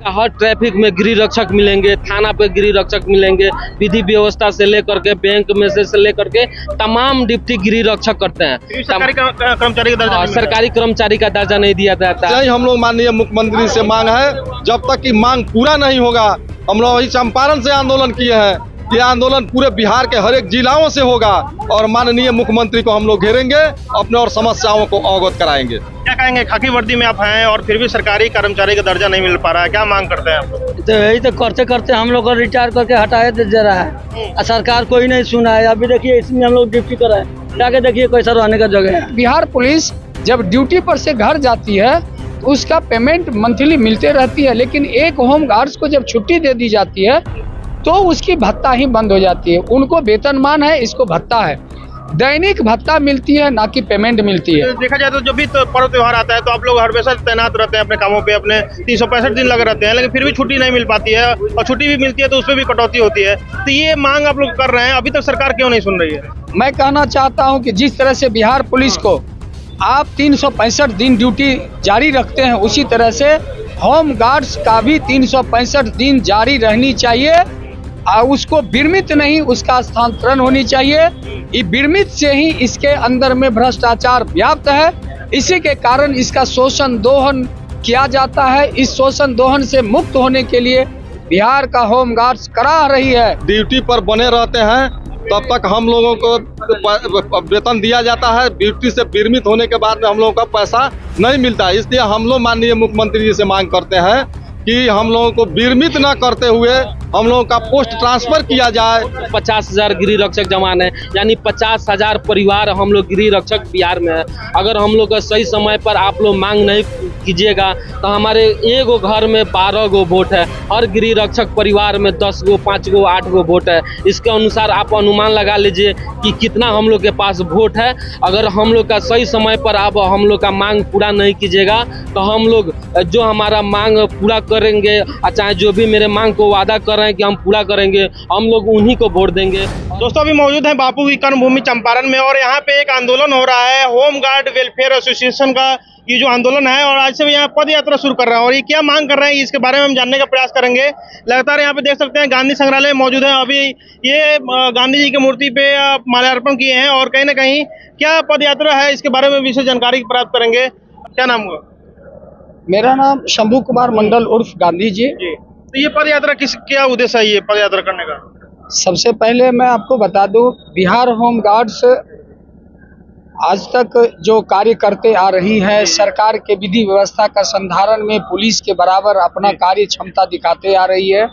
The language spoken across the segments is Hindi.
हर ट्रैफिक में गृह रक्षक मिलेंगे, थाना पे गृह रक्षक मिलेंगे, विधि व्यवस्था से लेकर के बैंक में से लेकर के तमाम ड्यूटी गृह रक्षक करते हैं। सरकारी कर्मचारी का दर्जा नहीं सरकारी कर्मचारी का दर्जा नहीं दिया जाता है। यही हम लोग माननीय मुख्यमंत्री से मांग है, जब तक कि मांग पूरा नहीं होगा, हम लोग वही चंपारण से आंदोलन किए हैं। ये आंदोलन पूरे बिहार के हर एक जिलाओं से होगा और माननीय मुख्यमंत्री को हम लोग घेरेंगे, अपने और समस्याओं को अवगत कराएंगे। क्या कहेंगे, खाकी वर्दी में आप हैं और फिर भी सरकारी कर्मचारी का दर्जा नहीं मिल पा रहा है, क्या मांग करते हैं आप? तो यही तो करते करते हम लोग को रिटायर करके हटाए दे रहा है और सरकार कोई नहीं सुना है। अभी देखिए इसमें हम लोग ड्यूटी कर रहे हैं, जाके देखिए कैसा रहने का जगह है। बिहार पुलिस जब ड्यूटी पर से घर जाती है तो उसका पेमेंट मंथली मिलते रहती है, लेकिन एक होम गार्ड्स को जब छुट्टी दे दी जाती है तो उसकी भत्ता ही बंद हो जाती है। उनको वेतनमान है, इसको भत्ता है, दैनिक भत्ता मिलती है, ना कि पेमेंट मिलती है। देखा जाए तो जब भी पर्व त्योहार आता है तो आप लोग हमेशा तैनात रहते हैं अपने कामों पे, अपने 365 दिन लगे रहते हैं, लेकिन फिर भी छुट्टी नहीं मिल पाती है और छुट्टी भी मिलती है तो उसमें भी कटौती होती है। तो ये मांग आप लोग कर रहे हैं, अभी तक सरकार क्यों नहीं सुन रही है? मैं कहना चाहता हूं कि जिस तरह से बिहार पुलिस को आप 365 दिन ड्यूटी जारी रखते हैं, उसी तरह से होम गार्ड्स का भी 365 दिन जारी रहनी चाहिए और उसको विरमित नहीं, उसका स्थानांतरण होनी चाहिए। ये विरमित से ही इसके अंदर में भ्रष्टाचार व्याप्त है, इसी के कारण इसका शोषण दोहन किया जाता है। इस शोषण दोहन से मुक्त होने के लिए बिहार का होम गार्ड्स करा रही है। ड्यूटी पर बने रहते हैं तब तक हम लोगों को वेतन दिया जाता है, ड्यूटी से विरमित होने के बाद में हम लोगों का पैसा नहीं मिलता है। इसलिए हम लोग माननीय मुख्यमंत्री जी से मांग करते हैं कि हम लोगों को विरमित न करते हुए हम लोगों का पोस्ट ट्रांसफर किया जाए। 50,000 गृह रक्षक जवान है, यानी 50,000 परिवार हम लोग गृह रक्षक बिहार में है। अगर हम लोग का सही समय पर आप लोग मांग नहीं कीजिएगा तो हमारे एगो घर में 12 गो वोट है, हर गृह रक्षक परिवार में 10 गो, 5 गो, 8 गो वोट है। इसके अनुसार आप अनुमान लगा लीजिए कि कितना हम लोग के पास वोट है। अगर हम लोग का सही समय पर आप हम लोग का मांग पूरा नहीं कीजिएगा तो हम लोग जो हमारा मांग पूरा करेंगे, चाहे जो भी मेरे मांग को वादा कर रहे हैं कि हम पूरा करेंगे, हम लोग उन्हीं को वोट देंगे। दोस्तों अभी मौजूद हैं बापू की कर्मभूमि चंपारण में और यहाँ पे एक आंदोलन हो रहा है, होम गार्ड वेलफेयर एसोसिएशन का ये जो आंदोलन है, और आज से यहाँ पद यात्रा शुरू कर रहा है और ये क्या मांग कर रहे हैं इसके बारे में हम जानने का प्रयास करेंगे। लगातार यहाँ पे देख सकते हैं गांधी संग्रहालय मौजूद है, अभी ये गांधी जी की मूर्ति पे माल्यार्पण किए हैं और कहीं ना कहीं क्या पद यात्रा है इसके बारे में विशेष जानकारी प्राप्त करेंगे। क्या नाम हुआ? मेरा नाम शंभू कुमार मंडल उर्फ गांधी जी। तो ये पद यात्रा क्या उद्देश्य है ये पद यात्रा करने का? सबसे पहले मैं आपको बता दूं, बिहार होम गार्ड्स आज तक जो कार्य करते आ रही है, सरकार के विधि व्यवस्था का संधारण में पुलिस के बराबर अपना कार्य क्षमता दिखाते आ रही है।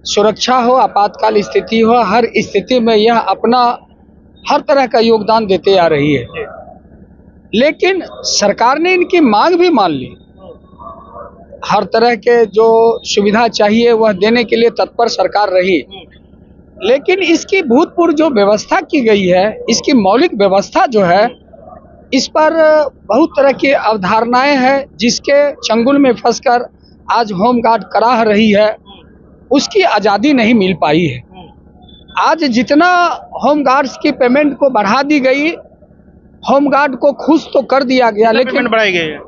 सुरक्षा हो, आपातकाल स्थिति हो, हर स्थिति में यह अपना हर तरह का योगदान देते आ रही है। लेकिन सरकार ने इनकी मांग भी मान ली, हर तरह के जो सुविधा चाहिए वह देने के लिए तत्पर सरकार रही, लेकिन इसकी भूतपूर्व जो व्यवस्था की गई है, इसकी मौलिक व्यवस्था जो है, इस पर बहुत तरह की अवधारणाएं हैं जिसके चंगुल में फंसकर आज होम गार्ड कराह रही है, उसकी आज़ादी नहीं मिल पाई है। आज जितना होम गार्ड्स की पेमेंट को बढ़ा दी गई, होम गार्ड को खुश तो कर दिया गया, लेकिन बढ़ाई गई है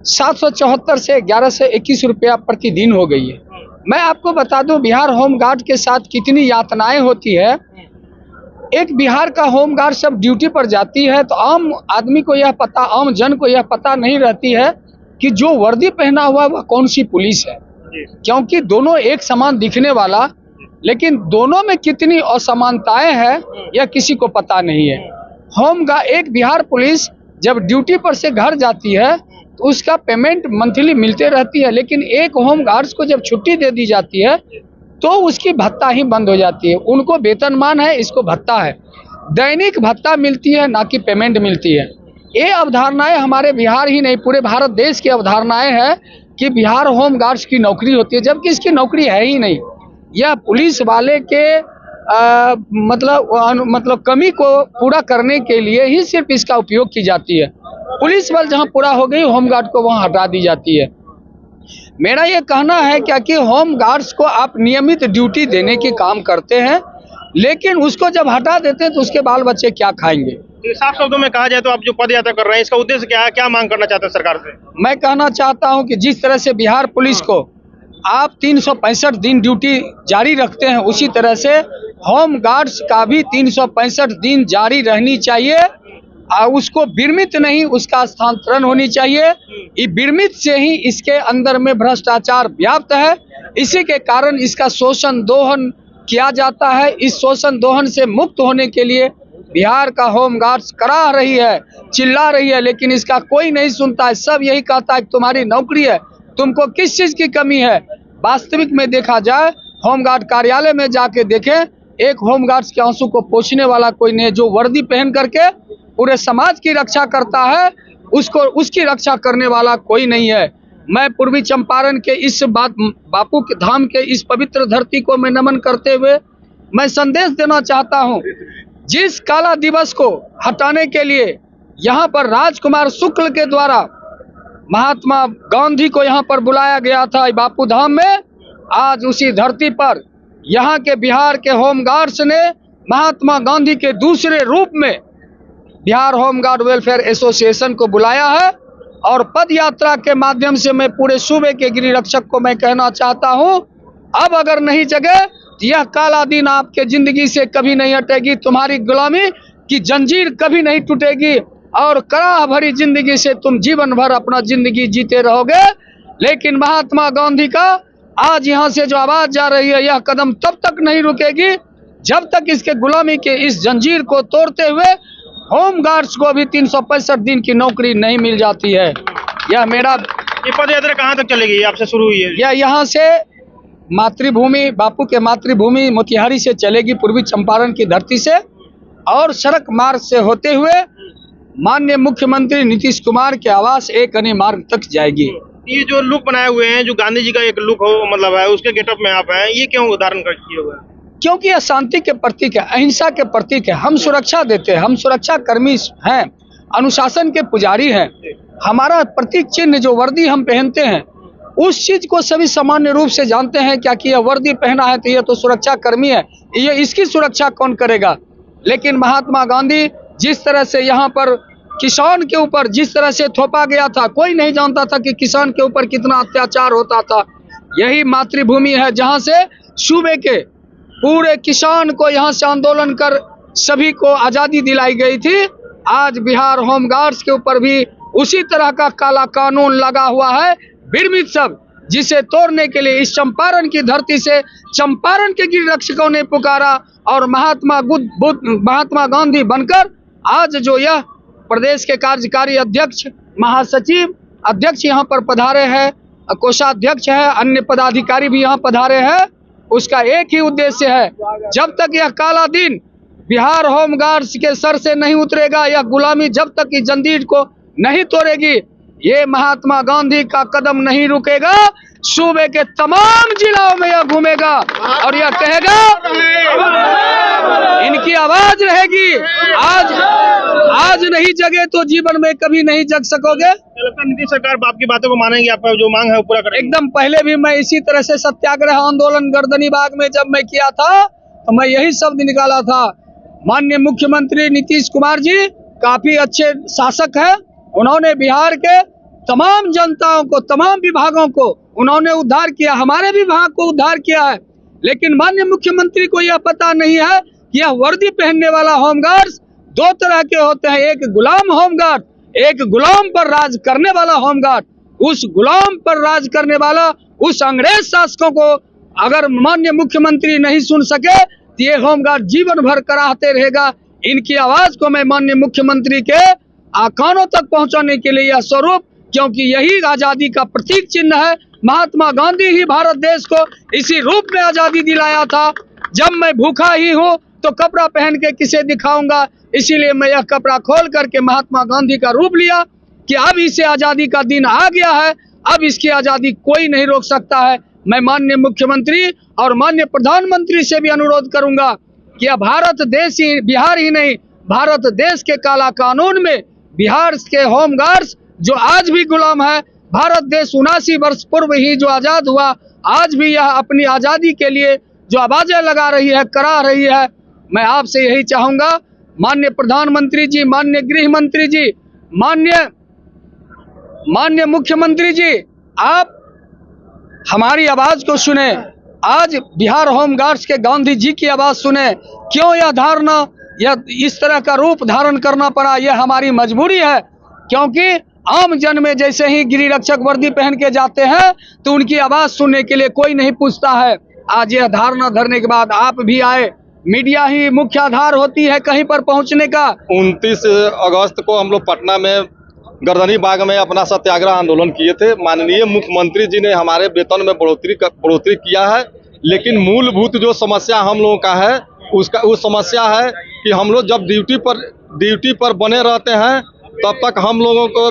774 से 1121 रुपया प्रतिदिन हो गई है। मैं आपको बता दूं बिहार होम गार्ड के साथ कितनी यातनाएं होती है। एक बिहार का होम गार्ड सब ड्यूटी पर जाती है तो आम आदमी को यह पता, आम जन को यह पता नहीं रहती है कि जो वर्दी पहना हुआ वह कौन सी पुलिस है, क्योंकि दोनों एक समान दिखने वाला, लेकिन दोनों में कितनी असमानताएं हैं यह किसी को पता नहीं है। होम गार्ड, एक बिहार पुलिस जब ड्यूटी पर से घर जाती है तो उसका पेमेंट मंथली मिलते रहती है, लेकिन एक होम गार्ड्स को जब छुट्टी दे दी जाती है तो उसकी भत्ता ही बंद हो जाती है। उनको वेतनमान है, इसको भत्ता है, दैनिक भत्ता मिलती है, ना कि पेमेंट मिलती है। ये अवधारणाएं हमारे बिहार ही नहीं पूरे भारत देश की अवधारणाएं हैं कि बिहार होम गार्ड्स की नौकरी होती है, जबकि इसकी नौकरी है ही नहीं। यह पुलिस वाले के मतलब कमी को पूरा करने के लिए ही सिर्फ इसका उपयोग की जाती है। पुलिस बल जहां पूरा हो गई, होम गार्ड को वहां हटा दी जाती है। मेरा ये कहना है क्या कि होम गार्ड्स को आप नियमित ड्यूटी देने की काम करते हैं, लेकिन उसको जब हटा देते हैं तो उसके बाल बच्चे क्या खाएंगे? साफ शब्दों में कहा जाए तो आप जो पद यात्रा कर रहे हैं इसका उद्देश्य क्या है, क्या मांग करना चाहते हैं सरकार से? मैं कहना चाहता हूं कि जिस तरह से बिहार पुलिस को आप 365 दिन ड्यूटी जारी रखते हैं, उसी तरह से होम गार्ड्स का भी 365 दिन जारी रहनी चाहिए। उसको विरमित नहीं, उसका स्थानांतरण होनी चाहिए। ये विरमित से ही इसके अंदर में भ्रष्टाचार व्याप्त है, इसी के कारण इसका शोषण दोहन किया जाता है। इस शोषण दोहन से मुक्त होने के लिए बिहार का होम गार्ड्स करा रही है, चिल्ला रही है, लेकिन इसका कोई नहीं सुनता है। सब यही कहता है कि तुम्हारी नौकरी है, तुमको किस चीज की कमी है। वास्तविक में देखा जाए, होमगार्ड कार्यालय में जाके देखें, एक होमगार्ड्स के आंसू को पोंछने वाला कोई नहीं, जो वर्दी पहन करके पूरे समाज की रक्षा करता है, उसकी रक्षा करने वाला कोई नहीं है। मैं पूर्वी चंपारण के इस बापू के धाम के इस पवित्र धरती को मैं नमन करते हुए मैं संदेश देना चाहता हूं, जिस काला दिवस को हटाने के लिए यहाँ पर राजकुमार शुक्ल के द्वारा महात्मा गांधी को यहाँ पर बुलाया गया था बापू धाम में, आज उसी धरती पर यहाँ के बिहार के होमगार्ड्स ने महात्मा गांधी के दूसरे रूप में बिहार होमगार्ड वेलफेयर एसोसिएशन को बुलाया है। और पद यात्रा के माध्यम से मैं पूरे सूबे के गृह रक्षक को मैं कहना चाहता हूं, अब अगर नहीं जगे तो यह काला दिन आपके जिंदगी से कभी नहीं हटेगी। तुम्हारी गुलामी की जंजीर कभी नहीं टूटेगी और कराह भरी जिंदगी से तुम जीवन भर अपना जिंदगी जीते रहोगे। लेकिन महात्मा गांधी का आज यहाँ से जो आवाज जा रही है, यह कदम तब तक नहीं रुकेगी जब तक इसके गुलामी के इस जंजीर को तोड़ते हुए होम गार्ड्स को भी 365 दिन की नौकरी नहीं मिल जाती है। यह मेरा ये पद यात्रा कहाँ तक चलेगी? ये आपसे शुरू हुई है? यह यहाँ से मातृभूमि, बापू के मातृभूमि मोतिहारी से चलेगी, पूर्वी चंपारण की धरती से, और सड़क मार्ग से होते हुए माननीय मुख्यमंत्री नीतीश कुमार के आवास एक अन्य मार्ग तक जाएगी। ये जो लुक बनाए हुए हैं, जो गांधी जी का एक लुक हो मतलब है, उसके गेटअप में आप हैं, ये क्यों धारण कर किए हुए हैं? क्योंकि यह शांति के प्रतीक है, अहिंसा के प्रतीक है। हम सुरक्षा देते हैं, हम सुरक्षा कर्मी हैं, अनुशासन के पुजारी हैं। हमारा प्रतीक चिन्ह जो वर्दी हम पहनते हैं, उस चीज को सभी सामान्य रूप से जानते हैं क्या कि यह वर्दी पहना है तो यह तो सुरक्षा कर्मी है, ये इसकी सुरक्षा कौन करेगा। लेकिन महात्मा गांधी जिस तरह से यहाँ पर किसान के ऊपर जिस तरह से थोपा गया था, कोई नहीं जानता था कि किसान के ऊपर कितना अत्याचार होता था। यही मातृभूमि है जहाँ से सूबे के पूरे किसान को यहाँ से आंदोलन कर सभी को आजादी दिलाई गई थी। आज बिहार होमगार्ड्स के ऊपर भी उसी तरह का काला कानून लगा हुआ है, विरमित सब, जिसे तोड़ने के लिए इस चंपारण की धरती से चंपारण के गृह रक्षकों ने पुकारा और महात्मा गांधी बनकर आज जो यह प्रदेश के कार्यकारी अध्यक्ष, महासचिव, अध्यक्ष यहाँ पर पधारे हैं, कोषाध्यक्ष है, अन्य पदाधिकारी भी यहाँ पधारे हैं। उसका एक ही उद्देश्य है, जब तक यह काला दिन बिहार होमगार्ड्स के सर से नहीं उतरेगा, यह गुलामी जब तक इस जंजीर को नहीं तोड़ेगी, ये महात्मा गांधी का कदम नहीं रुकेगा। सूबे के तमाम जिलों में यह घूमेगा और यह कहेगा, इनकी आवाज रहेगी। आज नहीं जगे तो जीवन में कभी नहीं जग सकोगे। नीतीश सरकार आपकी बातों को मानेंगे, आपका जो मांग है वो पूरा करेंगे? एकदम। पहले भी मैं इसी तरह से सत्याग्रह आंदोलन गर्दनी बाग में जब मैं किया था तो मैं यही शब्द निकाला था। माननीय मुख्यमंत्री नीतीश कुमार जी काफी अच्छे शासक हैं, उन्होंने बिहार के तमाम जनताओं को, तमाम विभागों को उन्होंने उद्धार किया, हमारे विभाग को उद्धार किया है। लेकिन माननीय मुख्यमंत्री को यह पता नहीं है कि यह वर्दी पहनने वाला होमगार्ड्स दो तरह के होते हैं, एक गुलाम होमगार्ड, एक गुलाम पर राज करने वाला होमगार्ड। उस गुलाम पर राज करने वाला उस अंग्रेज शासकों को अगर माननीय मुख्यमंत्री नहीं सुन सके तो ये होमगार्ड जीवन भर कराहते रहेगा। इनकी आवाज को मैं माननीय मुख्यमंत्री के कानों तक पहुंचाने के लिए यह स्वरूप, क्योंकि यही आजादी का प्रतीक चिन्ह है। महात्मा गांधी ही भारत देश को इसी रूप में आजादी दिलाया था। जब मैं भूखा ही हूँ तो कपड़ा पहन के किसे दिखाऊंगा, इसीलिए मैं यह कपड़ा खोल करके महात्मा गांधी का रूप लिया कि अब इसे आजादी का दिन आ गया है, अब इसकी आजादी कोई नहीं रोक सकता है। मैं माननीय मुख्यमंत्री और माननीय प्रधानमंत्री से भी अनुरोध करूंगा कि अब भारत देश ही, बिहार ही नहीं, भारत देश के काला कानून में बिहार के होमगार्ड्स जो आज भी गुलाम है, भारत देश 79 वर्ष पूर्व ही जो आजाद हुआ, आज भी यह अपनी आजादी के लिए जो आवाजें लगा रही है, करा रही है। मैं आपसे यही चाहूंगा माननीय प्रधानमंत्री जी, माननीय गृह मंत्री जी, माननीय मुख्यमंत्री जी, आप हमारी आवाज को सुने। आज बिहार होम गार्ड्स के गांधी जी की आवाज सुने। क्यों यह धारणा, यह इस तरह का रूप धारण करना पड़ा, यह हमारी मजबूरी है, क्योंकि आम जन में जैसे ही गृह रक्षक वर्दी पहन के जाते हैं तो उनकी आवाज सुनने के लिए कोई नहीं पूछता है। आज यह धारणा धरने के बाद आप भी आए। मीडिया ही मुख्य आधार होती है कहीं पर पहुंचने का। 29 अगस्त को हम लोग पटना में गर्दनी बाग में अपना सत्याग्रह आंदोलन किए थे। माननीय मुख्यमंत्री जी ने हमारे वेतन में बढ़ोतरी किया है, लेकिन मूलभूत जो समस्या हम लोगों का है वो समस्या है कि हम लोग जब ड्यूटी पर बने रहते हैं तब तक हम लोगों को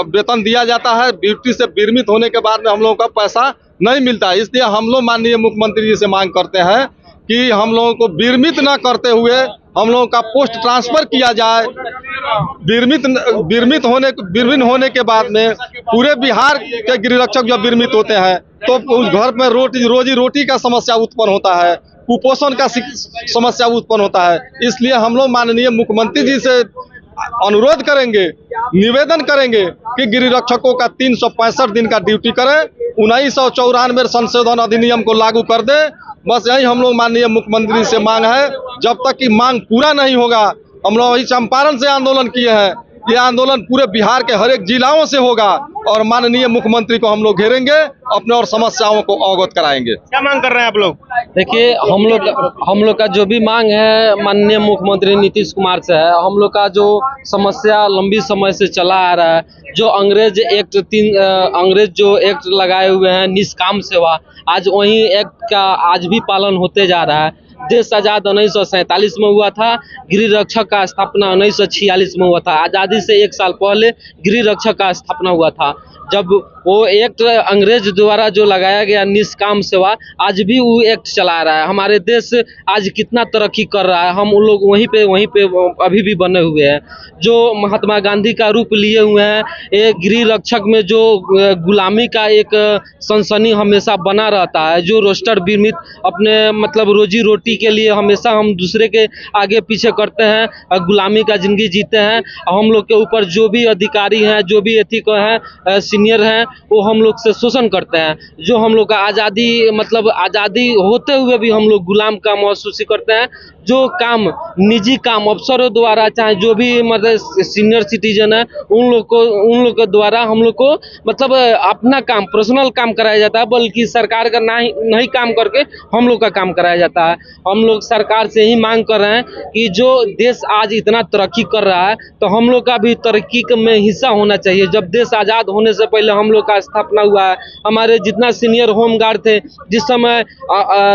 वेतन दिया जाता है। ड्यूटी से विरमित होने के बाद में हम लोगों का पैसा नहीं मिलता है। इसलिए हम लोग माननीय मुख्यमंत्री जी से मांग करते हैं कि हम लोगों को विरमित न करते हुए हम लोगों का पोस्ट ट्रांसफर किया जाए। विरमित होने के बाद में पूरे बिहार के गृह रक्षक जब विरमित होते हैं तो उस घर में रोजी रोटी का समस्या उत्पन्न होता है, कुपोषण का समस्या उत्पन्न होता है। इसलिए हम लोग माननीय मुख्यमंत्री जी से अनुरोध करेंगे, निवेदन करेंगे कि गृह रक्षकों का 365 दिन का ड्यूटी करें, 1994 संशोधन अधिनियम को लागू कर दे। बस यही हम लोग माननीय मुख्यमंत्री से मांग है। जब तक कि मांग पूरा नहीं होगा, हम लोग वही चंपारण से आंदोलन किए हैं, ये आंदोलन पूरे बिहार के हर एक जिलाओं से होगा और माननीय मुख्यमंत्री को हम लोग घेरेंगे, अपने और समस्याओं को अवगत कराएंगे। क्या मांग कर रहे हैं आप लोग? देखिए, हम लोग का जो भी मांग है माननीय मुख्यमंत्री नीतीश कुमार से है। हम लोग का जो समस्या लंबी समय से चला आ रहा है, जो अंग्रेज जो एक्ट लगाए हुए हैं निष्काम सेवा, आज वही एक्ट का आज भी पालन होते जा रहा है। देश आज़ाद 1947 में हुआ था, गृह रक्षक का स्थापना 1946 में हुआ था। आज़ादी से 1 साल पहले गृह रक्षक का स्थापना हुआ था। जब वो एक्ट अंग्रेज द्वारा जो लगाया गया निष्काम सेवा, आज भी वो एक्ट चला रहा है। हमारे देश आज कितना तरक्की कर रहा है, हम लोग वहीं पे अभी भी बने हुए हैं। जो महात्मा गांधी का रूप लिए हुए हैं, ये गृह रक्षक में जो गुलामी का एक सनसनी हमेशा बना रहता है, जो रोस्टर विरमित अपने मतलब रोजी रोटी के लिए हमेशा हम दूसरे के आगे पीछे करते हैं, गुलामी का जिंदगी जीते हैं। हम लोग के ऊपर जो भी अधिकारी हैं, जो भी एथिक हैं, सीनियर हैं, वो हम लोग से शोषण करते हैं। जो हम लोग का आज़ादी होते हुए भी हम लोग गुलाम का महसूस करते हैं। जो काम निजी काम अफसरों द्वारा, चाहे जो भी मतलब सीनियर सिटीजन है, उन लोग के द्वारा हम लोग को मतलब अपना काम, पर्सनल काम कराया जाता है, बल्कि सरकार का नहीं काम करके हम लोग का काम कराया जाता है। हम लोग सरकार से ही मांग कर रहे हैं कि जो देश आज इतना तरक्की कर रहा है, तो हम लोग का भी तरक्की में हिस्सा होना चाहिए। जब देश आज़ाद होने से पहले हम लोग का स्थापना हुआ है, हमारे जितना सीनियर होम गार्ड थे, जिस समय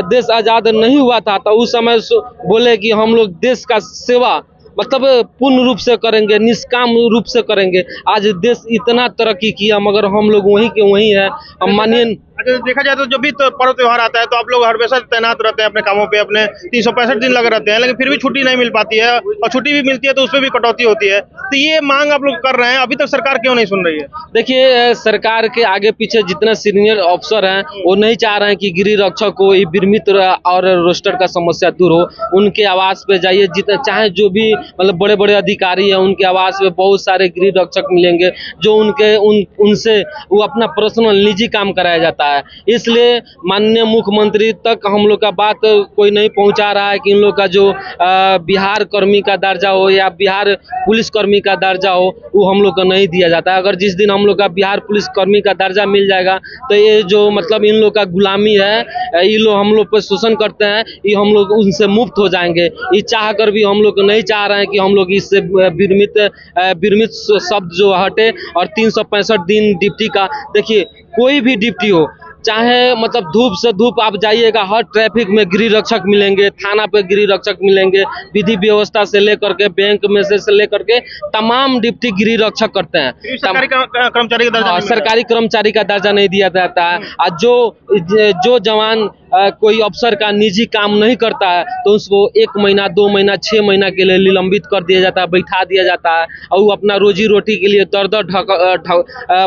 देश आज़ाद नहीं हुआ था, तो उस समय बोले कि हम लोग देश का सेवा मतलब पूर्ण रूप से करेंगे, निष्काम रूप से करेंगे। आज देश इतना तरक्की किया, मगर हम लोग वहीं के वहीं हैं। हम मानिए, अच्छा, देखा जाए तो जब भी पर्व त्योहार आता है तो आप लोग हमेशा तैनात रहते हैं अपने कामों पे, अपने 365 दिन लगे रहते हैं, लेकिन फिर भी छुट्टी नहीं मिल पाती है, और छुट्टी भी मिलती है तो उसमें भी कटौती होती है। तो ये मांग आप लोग कर रहे हैं, अभी तक सरकार क्यों नहीं सुन रही है? देखिए, सरकार के आगे पीछे जितने सीनियर अफसर हैं, वो नहीं चाह रहे हैं कि गृह रक्षक को विरमित और रोस्टर का समस्या दूर हो। उनके आवास पे जाइए, जितने चाहे जो भी मतलब बड़े बड़े अधिकारी हैं, उनके आवास पे बहुत सारे गृह रक्षक मिलेंगे, जो उनसे वो अपना पर्सनल निजी काम कराया जाता है। इसलिए माननीय मुख्यमंत्री तक हम लोग का बात कोई नहीं पहुंचा रहा है कि इन लोग का जो बिहार कर्मी का दर्जा हो या बिहार पुलिस कर्मी का दर्जा हो, वो हम लोग को नहीं दिया जाता है। अगर जिस दिन हम लोग का बिहार पुलिस कर्मी का दर्जा मिल जाएगा, तो ये जो मतलब इन लोग का गुलामी है, ये लोग हम लोग पर शोषण करते हैं, ये हम लोग उनसे मुक्त हो जाएंगे। ये चाह कर भी हम लोग नहीं चाह रहे हैं कि हम लोग इससे विरमित शब्द जो हटे, और 365 दिन ड्यूटी का। देखिए, कोई भी ड्यूटी हो, चाहे मतलब धूप से धूप आप जाइएगा, हर ट्रैफिक में गृह रक्षक मिलेंगे, थाना पे गृह रक्षक मिलेंगे, विधि व्यवस्था से लेकर के बैंक में से लेकर के तमाम ड्यूटी गृह रक्षक करते हैं। सरकारी कर्मचारी का दर्जा सरकारी कर्मचारी का दर्जा नहीं दिया जाता है। और जो जवान कोई अफसर का निजी काम नहीं करता है तो उसको 1 महीना 2 महीना 6 महीना के लिए निलंबित कर दिया जाता है, बैठा दिया जाता है और वो अपना रोजी रोटी के लिए दर दर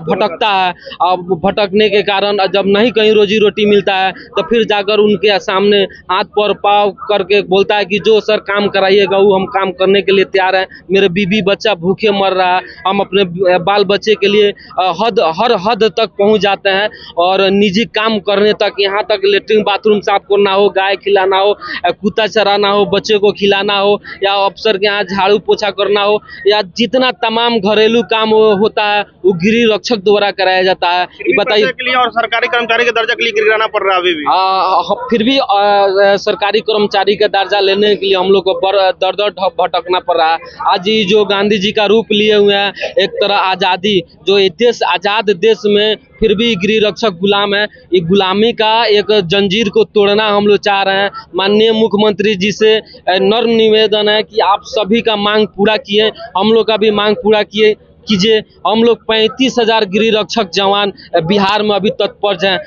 भटकता है। अब भटकने के कारण जब नहीं कहीं रोजी रोटी मिलता है तो फिर जाकर उनके सामने हाथ पर पाँव करके बोलता है कि जो सर काम कराइएगा वो हम काम करने के लिए तैयार हैं। मेरे बीवी बच्चा भूखे मर रहा है, हम अपने बाल बच्चे के लिए हर हद तक पहुंच जाते हैं और निजी काम करने तक, यहाँ तक लेटरिन बाथरूम साफ करना हो, गाय खिलाना हो, कुत्ता चराना हो, बच्चे को खिलाना हो या अफसर के यहाँ झाड़ू पोछा करना हो या जितना तमाम घरेलू काम होता है वो गृह रक्षक द्वारा कराया जाता है। बताइए के लिए और सरकारी कर्मचारी के दर्जा के लिए गिराना पड़ रहा है अभी भी। फिर भी सरकारी कर्मचारी का दर्जा लेने के लिए हम लोग को दर दर भटकना पड़ रहा है। आज ये जो गांधी जी का रूप लिए हुए हैं, एक तरह आज़ादी, जो देश आज़ाद देश में फिर भी गृह रक्षक गुलाम है। ये गुलामी का एक जंजीर को तोड़ना हम लोग चाह रहे हैं। माननीय मुख्यमंत्री जी से नर्म निवेदन है कि आप सभी का मांग पूरा किए, हम लोग का भी मांग पूरा कीजिए। हम लोग 35,000 गृह रक्षक जवान बिहार में अभी तत्पर हैं,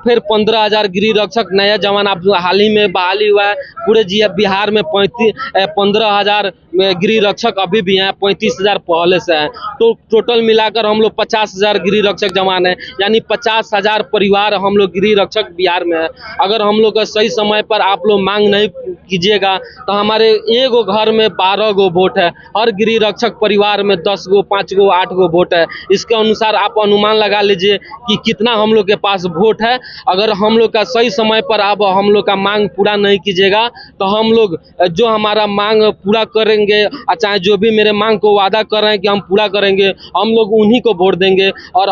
फिर 15,000 गृह रक्षक नया जवान आप हाल ही में बहाली हुआ है। पूरे बिहार में 15,000 गृह रक्षक अभी भी हैं, 35,000 पहले से हैं, तो टोटल मिलाकर हम लोग 50,000 गृह रक्षक जवान हैं, यानी 50,000 परिवार हम लोग गृह रक्षक बिहार में है। अगर हम लोग का सही समय पर आप लोग मांग नहीं कीजिएगा तो हमारे एगो घर में 12 गो वोट है, हर गृह रक्षक परिवार में 10 गो 5 गो 8 गो वोट है। इसके अनुसार आप अनुमान लगा लीजिए कि कितना हम लोग के पास वोट है। अगर हम लोग का सही समय पर आप हम लोग का मांग पूरा नहीं कीजिएगा तो हम लोग जो हमारा मांग पूरा करेंगे, चाहे जो भी मेरे मांग को वादा कर रहे हैं कि हम पूरा करेंगे, हम लोग उन्हीं को वोट देंगे और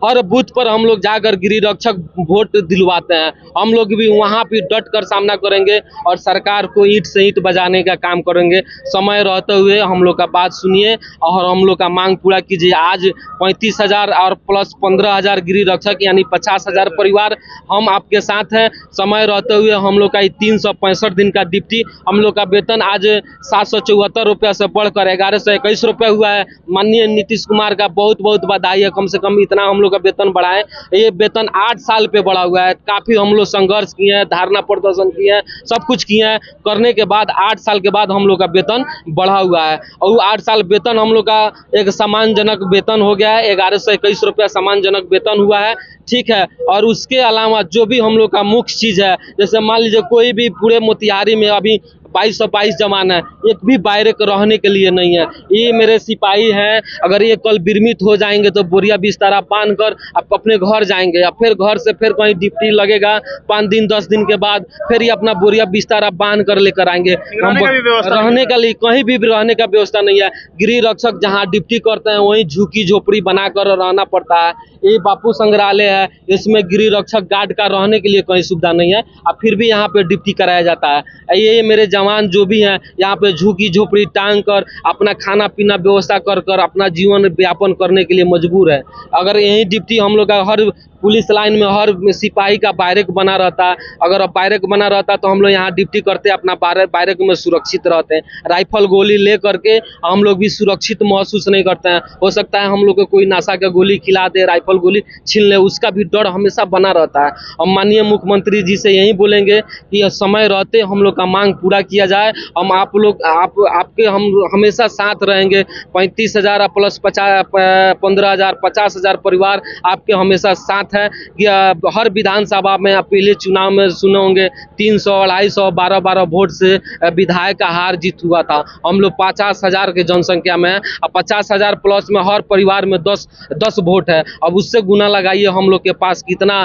हर बूथ पर हम लोग जाकर गृह रक्षक वोट दिलवाते हैं। हम लोग भी वहाँ पे डट कर सामना करेंगे और सरकार को ईंट से ईंट बजाने का काम करेंगे। समय रहते हुए हम लोग का बात सुनिए और हम लोग का मांग पूरा कीजिए। आज 35,000 और प्लस 15,000 गृह रक्षक यानी 50,000 परिवार हम आपके साथ हैं। समय रहते हुए हम लोग का 365 दिन का ड्यूटी, हम लोग का वेतन आज 774 रुपये से बढ़कर 1121 रुपये हुआ है। माननीय नीतीश कुमार का बहुत बहुत बधाई है, कम से कम इतना हम लोग का वेतन बढ़ा है। ये वेतन 8 साल पे बढ़ा हुआ है। काफ़ी हम लोग संघर्ष किए हैं, धारणा प्रदर्शन किए हैं, सब कुछ किए हैं, करने के बाद 8 साल के बाद हम लोग का वेतन बढ़ा हुआ है और 8 साल वेतन हम लोग का एक सम्मानजनक वेतन हो गया है। 1121 रुपया सम्मानजनक वेतन हुआ है, ठीक है। और उसके अलावा जो भी हम लोग का मुख्य चीज़ है, जैसे मान लीजिए कोई भी पूरे मोतिहारी में अभी 2222 जवान है, एक भी बैरक रहने के लिए नहीं है। ये मेरे सिपाही हैं, अगर ये कल बिरमित हो जाएंगे तो बोरिया बिस्तारा बांध कर आप अपने घर जाएंगे या फिर घर से फिर कहीं ड्यूटी लगेगा 5 दिन 10 दिन के बाद फिर ये अपना बोरिया बिस्तारा बांध कर लेकर आएंगे। रहने का लिए कहीं भी रहने का व्यवस्था नहीं है। गृह रक्षक जहाँ ड्यूटी करते हैं वहीं झुकी झोपड़ी बनाकर रहना पड़ता है। ये बापू संग्रहालय है, इसमें गृह रक्षक गार्ड का रहने के लिए कहीं सुविधा नहीं है, अब फिर भी यहाँ पे ड्यूटी कराया जाता है। ये मेरे जवान जो भी हैं यहाँ पे झुकी झोपड़ी टांग कर अपना खाना पीना व्यवस्था कर अपना जीवन व्यापन करने के लिए मजबूर है। अगर यही ड्यूटी हम लोग का हर पुलिस लाइन में हर सिपाही का बैरक बना रहता है, अगर बैरक बना रहता तो हम लोग यहाँ ड्यूटी करते अपना बैरक में सुरक्षित रहते हैं। राइफल गोली ले करके हम लोग भी सुरक्षित महसूस नहीं करते हैं। हो सकता है हम लोग को कोई नशा का गोली खिला दे, राइफल गोली छीन ले, उसका भी डर हमेशा बना रहता है। हम माननीय मुख्यमंत्री जी से यही बोलेंगे कि समय रहते हम लोग का मांग पूरा किया जाए। हम आपके हम हमेशा साथ रहेंगे। 35,000 प्लस 15,000 50,000 परिवार आपके हमेशा साथ है कि हर विधानसभा में आप पहले चुनाव में सुने होंगे 300 250 12 वोट से विधायक का हार जीत हुआ था। हम लोग 50,000 के जनसंख्या में 50,000 प्लस में हर परिवार में 10 वोट है। अब उससे गुना लगाइए हम लोग के पास कितना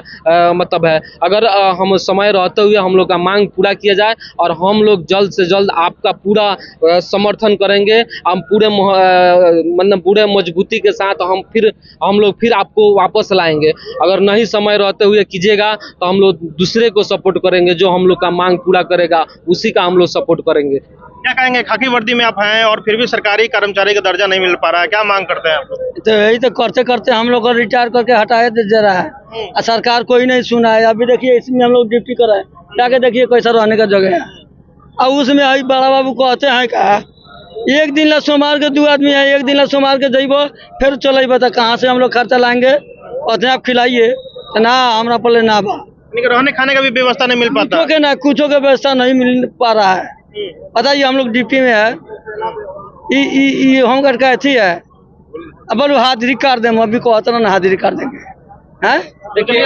मतलब है। अगर हम समय रहते हुए हम लोग का मांग पूरा किया जाए और हम लोग जल्द से जल्द आपका पूरा समर्थन करेंगे। हम पूरे मजबूती के साथ हम लोग फिर आपको वापस लाएंगे। अगर नहीं समय रहते हुए कीजिएगा तो हम लोग दूसरे को सपोर्ट करेंगे, जो हम लोग का मांग पूरा करेगा उसी का हम लोग सपोर्ट करेंगे। क्या कहेंगे, खाकी वर्दी में आप हैं और फिर भी सरकारी कर्मचारी का दर्जा नहीं मिल पा रहा है, क्या मांग करते हैं आप लोग? तो यही तो करते करते हम लोग को रिटायर करके हटाया दे रहा है और सरकार कोई नहीं सुना है। अभी देखिए इसमें हम लोग ड्यूटी कर रहे हैं, जाके देखिए कैसा रहने का जगह है। अब उसमें अभी बड़ा बाबू कहते हैं का एक दिन ला सोमवार के 2 आदमी है, एक दिन ला सोमवार के जइबो फिर चल बता कहाँ से हम लोग खर्चा लाएंगे। कहते हैं आप खिलाइए ना, हमारा पहले ना बा यानी कि रहने खाने का भी व्यवस्था नहीं मिल पाता। कुछो के व्यवस्था नहीं मिल पा रहा है। बताइए हम लोग ड्यूटी में है, ये होमगार्ड का अथी है, अब बोलो हाजिरी कर दें, अभी को ना हाजिरी कर देंगे हैं। देखिए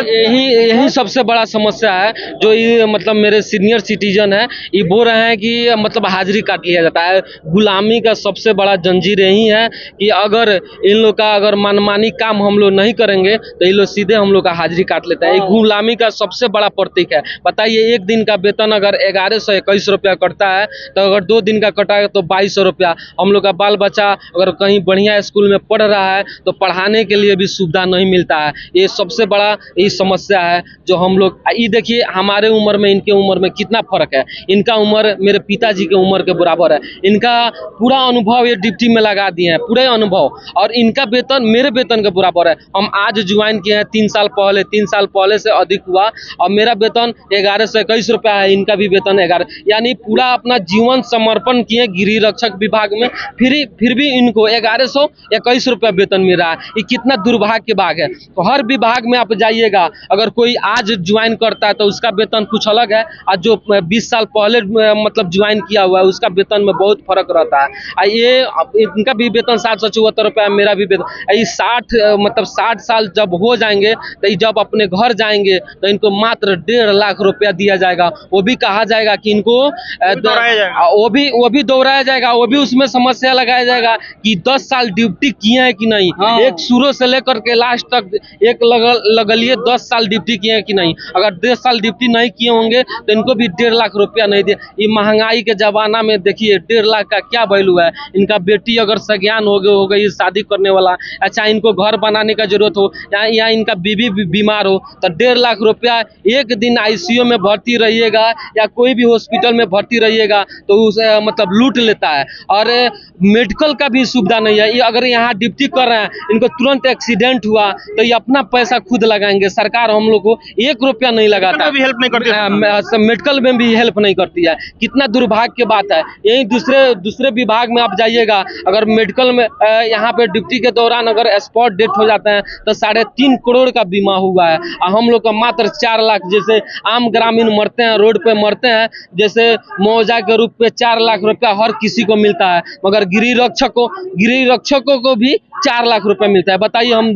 यही सबसे बड़ा समस्या है, जो ये मतलब मेरे सीनियर सिटीजन है, ये बोल रहे हैं कि मतलब हाजिरी काट लिया जाता है। गुलामी का सबसे बड़ा जंजीर यही है कि अगर इन लोग का अगर मनमानी काम हम लोग नहीं करेंगे तो ये लोग सीधे हम लोग का हाजिरी काट लेता है। ये गुलामी का सबसे बड़ा प्रतीक है। बताइए एक दिन का वेतन अगर 1121 रुपया कटता है, तो अगर 2 दिन का कटा है तो 2200 रुपया। हम लोग का बाल बच्चा अगर कहीं बढ़िया स्कूल में पढ़ रहा है तो पढ़ाने के लिए भी सुविधा नहीं मिलता है। ये सबसे बड़ा ये समस्या है जो हम लोग, ये देखिए हमारे उम्र में इनके उम्र में कितना फर्क है। इनका उम्र मेरे पिताजी के उम्र के बराबर है। इनका पूरा अनुभव ये ड्यूटी में लगा दिए हैं, पूरे अनुभव, और इनका वेतन मेरे वेतन के बराबर है। हम आज ज्वाइन किए हैं 3 साल पहले, 3 साल पहले से अधिक हुआ, और मेरा वेतन 1121 रुपया है, इनका भी वेतन 11, यानी पूरा अपना जीवन समर्पण किए गृह रक्षक विभाग में, फिर भी इनको 1121 रुपया वेतन मिल रहा है। ये कितना दुर्भाग्य की बात है। तो हर विभाग में आप जाइएगा, अगर कोई आज ज्वाइन करता है तो उसका वेतन कुछ अलग है, और जो 20 साल पहले मतलब ज्वाइन किया हुआ है उसका वेतन में बहुत फर्क रहता है। ये इनका भी वेतन 774 रुपया, मेरा भी वेतन। ये 60 साल जब हो जाएंगे तो ये जब अपने घर जाएंगे तो इनको मात्र 1.5 लाख रुपया दिया जाएगा। वो भी कहा जाएगा कि इनको वो भी दोहराया जाएगा, वो भी उसमें समस्या लगाया जाएगा कि 10 साल ड्यूटी किए हैं कि नहीं। एक शुरू से लेकर के लास्ट तक एक लगलिए 10 साल ड्यूटी किए हैं कि नहीं। अगर 10 साल ड्यूटी नहीं किए होंगे तो इनको भी 1.5 लाख रुपया नहीं दे। ये महंगाई के जमाना में देखिए 1.5 लाख का क्या वैल्यू है। इनका बेटी अगर सज्ञान हो गई शादी करने वाला, अच्छा इनको घर बनाने का जरूरत हो, या इनका बीवी बीमार हो, तो 1.5 लाख रुपया एक दिन ICU में भर्ती रहिएगा या कोई भी हॉस्पिटल में भर्ती रहिएगा तो उस मतलब लूट लेता है। और मेडिकल का भी सुविधा नहीं है। ये अगर यहाँ ड्यूटी कर रहे हैं, इनको तुरंत एक्सीडेंट हुआ तो ये अपना पैसा खुद लगाएंगे। सरकार हम लोग को 1 रुपया नहीं लगाता, भी हेल्प नहीं करती, मेडिकल में भी हेल्प नहीं करती है। कितना दुर्भाग्य की बात है। यही दूसरे विभाग में आप जाइएगा, अगर मेडिकल में यहाँ पे ड्यूटी के दौरान अगर स्पॉट डेथ हो जाते हैं तो 3.5 करोड़ का बीमा हुआ है, और हम लोग का मात्र 4 लाख। जैसे आम ग्रामीण मरते हैं, रोड पे मरते हैं, जैसे मुआवजा के रूप में 4 लाख रुपया हर किसी को मिलता है, मगर गृह रक्षकों को भी 4 लाख रुपया मिलता है। बताइए हम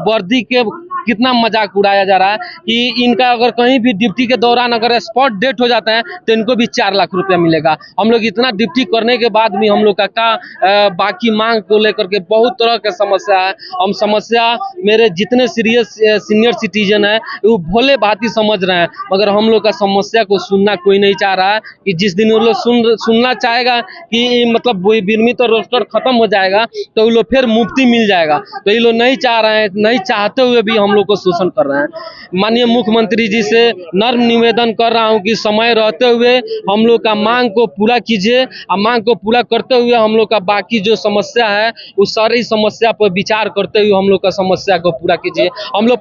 वर्दी के कितना मजाक उड़ाया जा रहा है कि इनका अगर कहीं भी ड्यूटी के दौरान अगर स्पॉट डेथ हो जाता है तो इनको भी 4 लाख रुपया मिलेगा। हम लोग इतना ड्यूटी करने के बाद भी हम लोग का बाकी मांग को लेकर के बहुत तरह का समस्या है। हम समस्या मेरे जितने सीनियर सिटीजन है वो भोले भांति समझ रहे हैं, मगर हम लोग का समस्या को सुनना कोई नहीं चाह रहा है। कि जिस दिन वो लोग सुनना चाहेगा कि मतलब बीमित और रोस्टर खत्म हो जाएगा तो वो लोग फिर मुफ्ती मिल जाएगा, तो ये लोग नहीं चाह रहे हैं। नहीं चाहते हुए भी हम लोग को शोषण कर रहे हैं। माननीय मुख्यमंत्री जी से नर्म निवेदन कर रहा हूं कि समय रहते हुए हम लोग का मांग को पूरा कीजिए, और मांग को पूरा करते हुए हम लोग का बाकी जो समस्या है उस सारी समस्या पर विचार करते हुए हम लोग का समस्या को पूरा कीजिए। हम लोग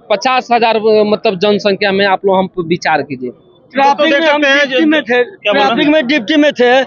50 हजार मतलब जनसंख्या में आप लोग हम विचार कीजिए। ट्रैफिक में हम ड्यूटी में थे,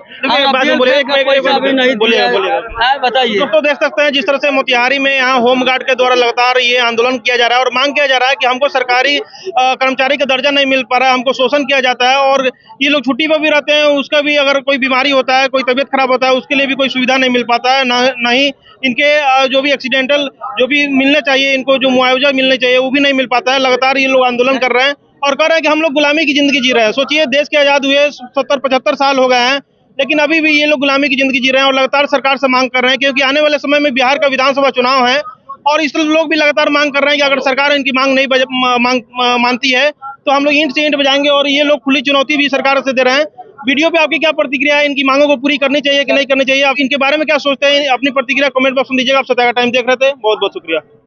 बताइए। तो देख सकते हैं जिस तरह से मोतिहारी में यहाँ होमगार्ड के द्वारा लगातार ये आंदोलन किया जा रहा है और मांग किया जा रहा है कि हमको सरकारी कर्मचारी का दर्जा नहीं मिल पा रहा है, हमको शोषण किया जाता है, और ये लोग छुट्टी पर भी रहते हैं, उसका भी अगर कोई बीमारी होता है, कोई तबीयत खराब होता है, उसके लिए भी कोई सुविधा नहीं मिल पाता है। ना ही इनके जो भी एक्सीडेंटल जो भी मिलना चाहिए, इनको जो मुआवजा मिलना चाहिए वो भी नहीं मिल पाता है। लगातार ये लोग आंदोलन कर रहे हैं और कह रहे हैं कि हम लोग गुलामी की जिंदगी जी रहे हैं। सोचिए देश के आजाद हुए 70-75 साल हो गए हैं, लेकिन अभी भी ये लोग गुलामी की जिंदगी जी रहे हैं और लगातार सरकार से मांग कर रहे हैं, क्योंकि आने वाले समय में बिहार का विधानसभा चुनाव है और इस लोग भी लगातार मांग कर रहे हैं कि अगर सरकार इनकी मांग नहीं मानती है तो हम लोग ईंट से ईंट बजाएंगे। और ये लोग खुली चुनौती भी सरकार से दे रहे हैं। वीडियो पे आपकी क्या प्रतिक्रिया है? इनकी मांगों को पूरी करनी चाहिए कि नहीं करनी चाहिए? आप इनके बारे में क्या सोचते हैं? अपनी प्रतिक्रिया कमेंट बॉक्स में दीजिएगा। आप सत्या का टाइम देख रहे थे, बहुत बहुत शुक्रिया।